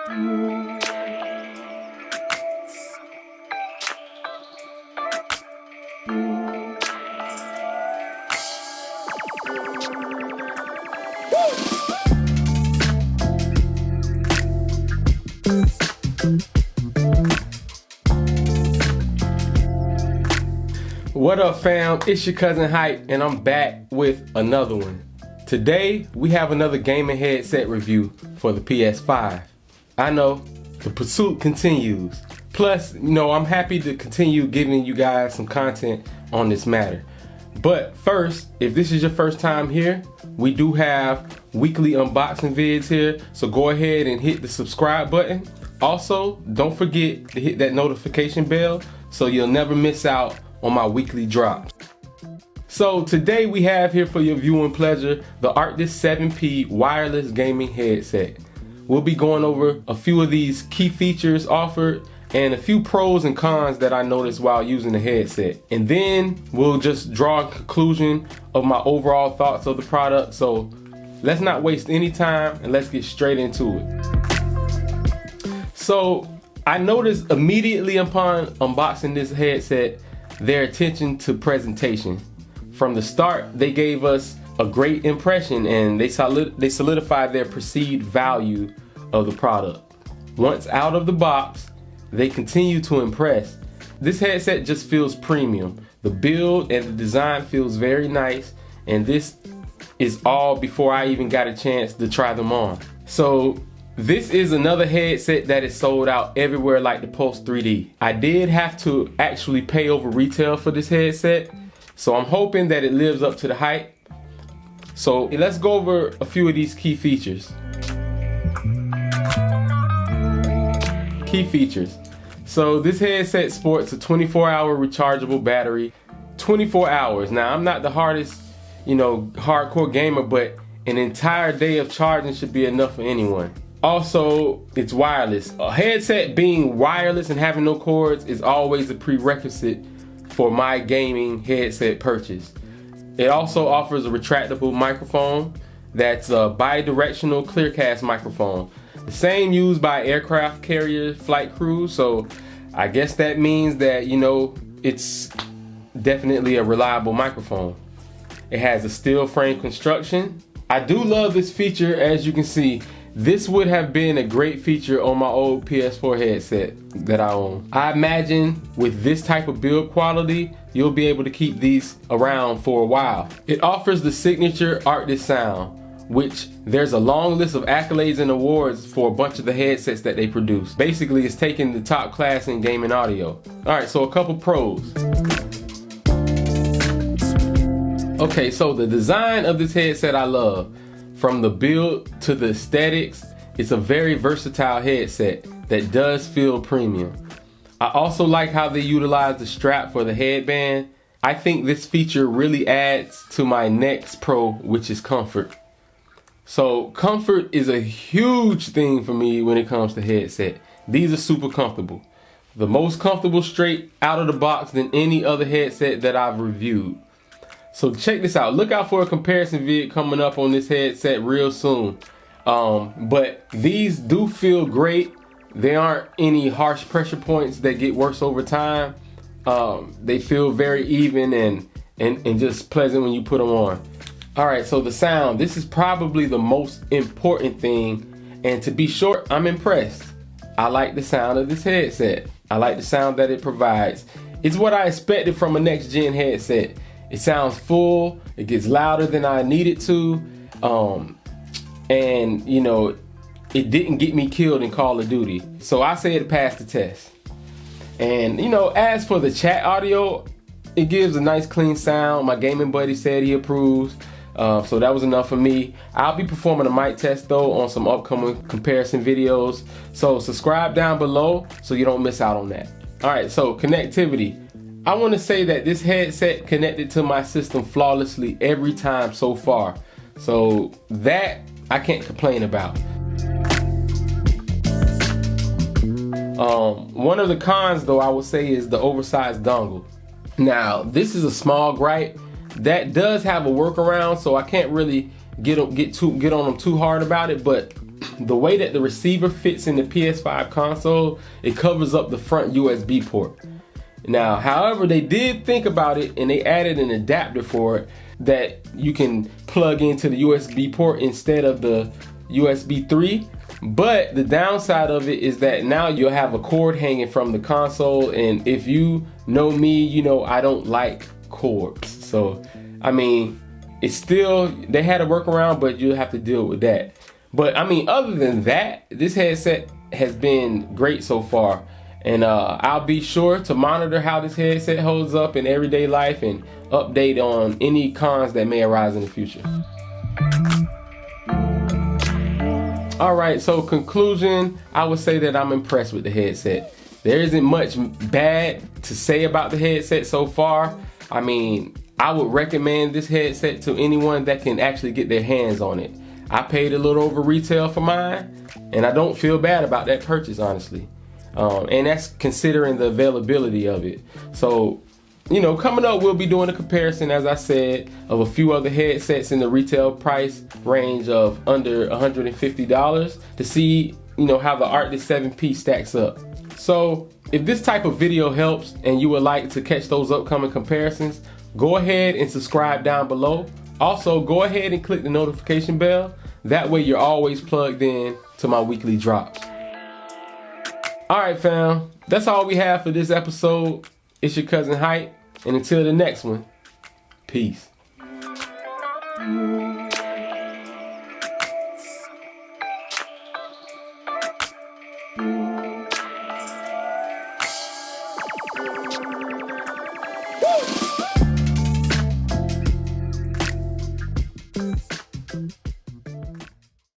What up, fam? It's your cousin Hype, and I'm back with another one. Today, we have another gaming headset review for the PS5. I know, the pursuit continues. Plus, I'm happy to continue giving you guys some content on this matter. But first, if this is your first time here, we do have weekly unboxing vids here, so go ahead and hit the subscribe button. Also, don't forget to hit that notification bell so you'll never miss out on my weekly drops. So today we have here for your viewing pleasure the Arctis 7P wireless gaming headset. We'll be going over a few of these key features offered and a few pros and cons that I noticed while using the headset. And then we'll just draw a conclusion of my overall thoughts of the product. So let's not waste any time and let's get straight into it. So I noticed immediately upon unboxing this headset their attention to presentation. From the start, they gave us a great impression and they solidified their perceived value of the product. Once out of the box, they continue to impress. This headset just feels premium. The build and the design feels very nice, and this is all before I even got a chance to try them on. So this is another headset that is sold out everywhere like the Pulse 3D. I did have to actually pay over retail for this headset, so I'm hoping that it lives up to the hype. So let's go over a few of these key features. Key features. So this headset sports a 24-hour rechargeable battery. 24 hours. Now, I'm not the hardest, hardcore gamer, but an entire day of charging should be enough for anyone. Also, it's wireless. A headset being wireless and having no cords is always a prerequisite for my gaming headset purchase. It also offers a retractable microphone that's a bi-directional clearcast microphone. The same used by aircraft carrier flight crews, so I guess that means that, it's definitely a reliable microphone. It has a steel frame construction. I do love this feature. As you can see, this would have been a great feature on my old PS4 headset that I own. I imagine with this type of build quality, you'll be able to keep these around for a while. It offers the signature Arctis sound, which there's a long list of accolades and awards for a bunch of the headsets that they produce. Basically, it's taking the top class in gaming audio. All right, so a couple pros. Okay, so the design of this headset I love. From the build to the aesthetics, it's a very versatile headset that does feel premium. I also like how they utilize the strap for the headband. I think this feature really adds to my next pro, which is comfort. So comfort is a huge thing for me when it comes to headset. These are super comfortable. The most comfortable straight out of the box than any other headset that I've reviewed. So check this out. Look out for a comparison vid coming up on this headset real soon. But these do feel great. There aren't any harsh pressure points that get worse over time. They feel very even and just pleasant when you put them on. All right, so the sound. This is probably the most important thing. And to be short, I'm impressed. I like the sound of this headset. I like the sound that it provides. It's what I expected from a next-gen headset. It sounds full, it gets louder than I need it to, and it didn't get me killed in Call of Duty. So I say it passed the test. And as for the chat audio, it gives a nice clean sound. My gaming buddy said he approves, so that was enough for me. I'll be performing a mic test though on some upcoming comparison videos, so subscribe down below so you don't miss out on that. All right, so connectivity. I want to say that this headset connected to my system flawlessly every time so far. So that I can't complain about. One of the cons though I would say is the oversized dongle. Now this is a small gripe that does have a workaround, so I can't really get on them too hard about it, but the way that the receiver fits in the PS5 console, it covers up the front USB port. Now, however, they did think about it and they added an adapter for it that you can plug into the USB port instead of the USB 3. But the downside of it is that now you'll have a cord hanging from the console, and if you know me, you know I don't like cords. So, I mean, it's still, they had a workaround, but you'll have to deal with that. But I mean, other than that, this headset has been great so far. And I'll be sure to monitor how this headset holds up in everyday life and update on any cons that may arise in the future. All right, so conclusion, I would say that I'm impressed with the headset. There isn't much bad to say about the headset so far. I mean, I would recommend this headset to anyone that can actually get their hands on it. I paid a little over retail for mine, and I don't feel bad about that purchase, honestly. And that's considering the availability of it. So, you know, coming up, we'll be doing a comparison, as I said, of a few other headsets in the retail price range of under $150 to see, you know, how the Arctis 7P stacks up. So if this type of video helps and you would like to catch those upcoming comparisons, go ahead and subscribe down below. Also, go ahead and click the notification bell. That way you're always plugged in to my weekly drops. All right, fam, that's all we have for this episode. It's your cousin Hype, and until the next one, peace. Woo!